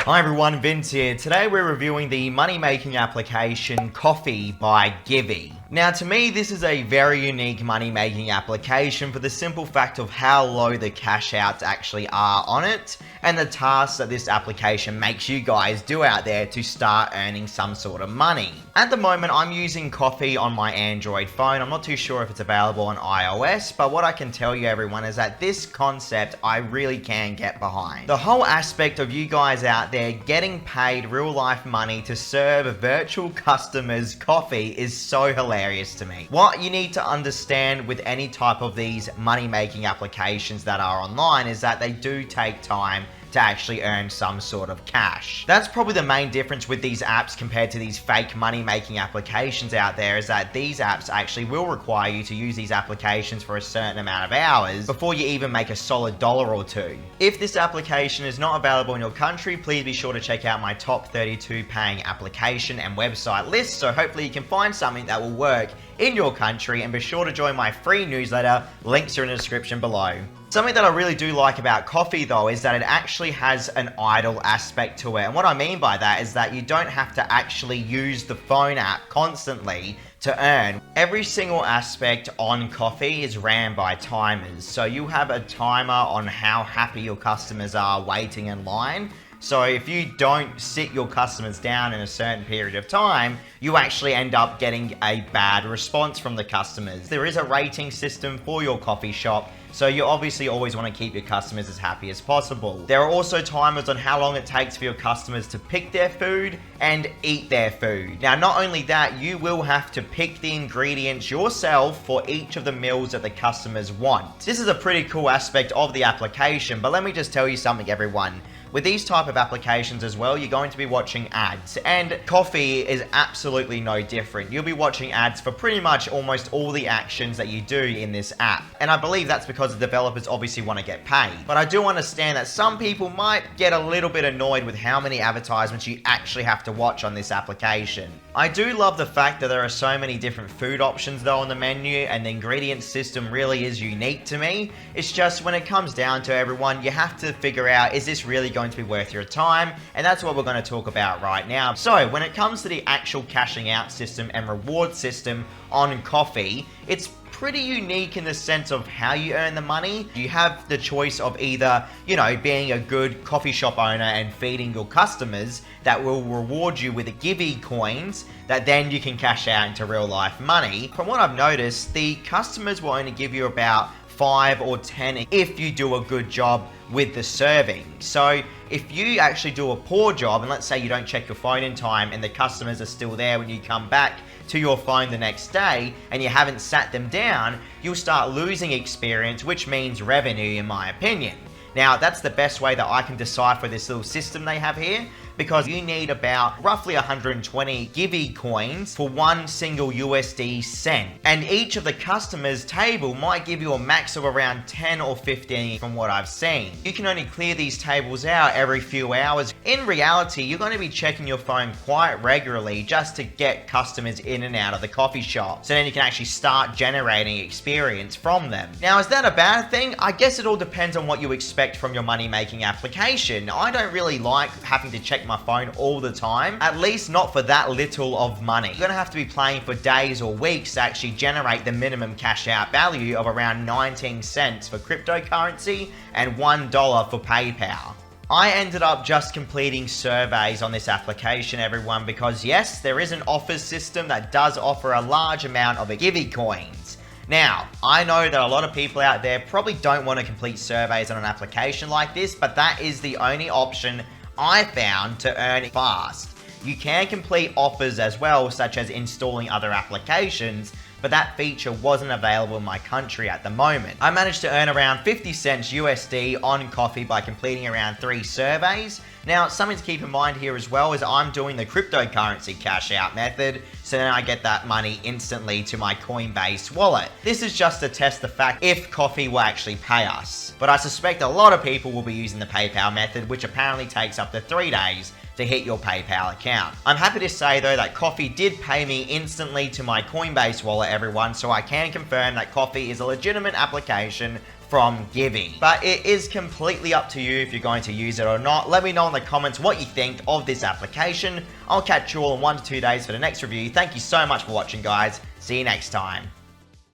Hi everyone, Vince here. Today we're reviewing the money-making application Coffee by Givey. Now to me this is a very unique money-making application for the simple fact of how low the cash outs actually are on it and the tasks that this application makes you guys do out there to start earning some sort of money. At the moment I'm using Coffee on my Android phone. I'm not too sure if it's available on iOS, but what I can tell you everyone is that this concept I really can get behind. The whole aspect of you guys out there getting paid real life money to serve virtual customers coffee is so hilarious to me. What you need to understand with any type of these money making applications that are online is that they do take time to actually earn some sort of cash. That's probably the main difference with these apps compared to these fake money making applications out there, is that these apps actually will require you to use these applications for a certain amount of hours before you even make a solid dollar or two. If this application is not available in your country, please be sure to check out my top 32 paying application and website list, so hopefully you can find something that will work in your country, and be sure to join my free newsletter. Links are in the description below. Something that I really do like about Coffee though is that it actually has an idle aspect to it. And what I mean by that is that you don't have to actually use the phone app constantly to earn. Every single aspect on Coffee is ran by timers. So you have a timer on how happy your customers are waiting in line. So if you don't sit your customers down in a certain period of time, you actually end up getting a bad response from the customers. There is a rating system for your coffee shop, so you obviously always want to keep your customers as happy as possible. There are also timers on how long it takes for your customers to pick their food and eat their food. Now, not only that, you will have to pick the ingredients yourself for each of the meals that the customers want. This is a pretty cool aspect of the application, but let me just tell you something, everyone. With these type of applications as well, you're going to be watching ads, and Coffee is absolutely no different. You'll be watching ads for pretty much almost all the actions that you do in this app. And I believe that's because the developers obviously want to get paid. But I do understand that some people might get a little bit annoyed with how many advertisements you actually have to watch on this application. I do love the fact that there are so many different food options though on the menu, and the ingredient system really is unique to me. It's just when it comes down to everyone, you have to figure out, is this really going to be worth your time? And that's what we're going to talk about right now. So when it comes to the actual cashing out system and reward system on Coffee, it's pretty unique in the sense of how you earn the money. You have the choice of either, being a good coffee shop owner and feeding your customers that will reward you with the Givey coins that then you can cash out into real life money. From what I've noticed, the customers will only give you about 5 or 10 if you do a good job with the serving. So if you actually do a poor job, and let's say you don't check your phone in time and the customers are still there when you come back to your phone the next day and you haven't sat them down, you'll start losing experience, which means revenue in my opinion. Now that's the best way that I can decipher this little system they have here, because you need about roughly 120 Givey coins for one single USD cent. And each of the customers' table might give you a max of around 10 or 15 from what I've seen. You can only clear these tables out every few hours. In reality, you're going to be checking your phone quite regularly just to get customers in and out of the coffee shop. So then you can actually start generating experience from them. Now, is that a bad thing? I guess it all depends on what you expect from your money-making application. I don't really like having to check my phone all the time, at least not for that little of money. You're gonna have to be playing for days or weeks to actually generate the minimum cash out value of around 19 cents for cryptocurrency and $1 for PayPal. I ended up just completing surveys on this application, everyone, because yes, there is an offers system that does offer a large amount of Givey coins. Now, I know that a lot of people out there probably don't want to complete surveys on an application like this, but that is the only option I found to earn fast. You can complete offers as well, such as installing other applications, but that feature wasn't available in my country at the moment. I managed to earn around 50 cents USD on Coffee by completing around 3 surveys. Now, something to keep in mind here as well is I'm doing the cryptocurrency cash out method, so then I get that money instantly to my Coinbase wallet. This is just to test the fact if Coffee will actually pay us. But I suspect a lot of people will be using the PayPal method, which apparently takes up to 3 days to hit your PayPal account. I'm happy to say though that Coffee did pay me instantly to my Coinbase wallet, everyone, so I can confirm that Coffee is a legitimate application from Givey. But it is completely up to you if you're going to use it or not. Let me know in the comments what you think of this application. I'll catch you all in 1 to 2 days for the next review. Thank you so much for watching, guys. See you next time.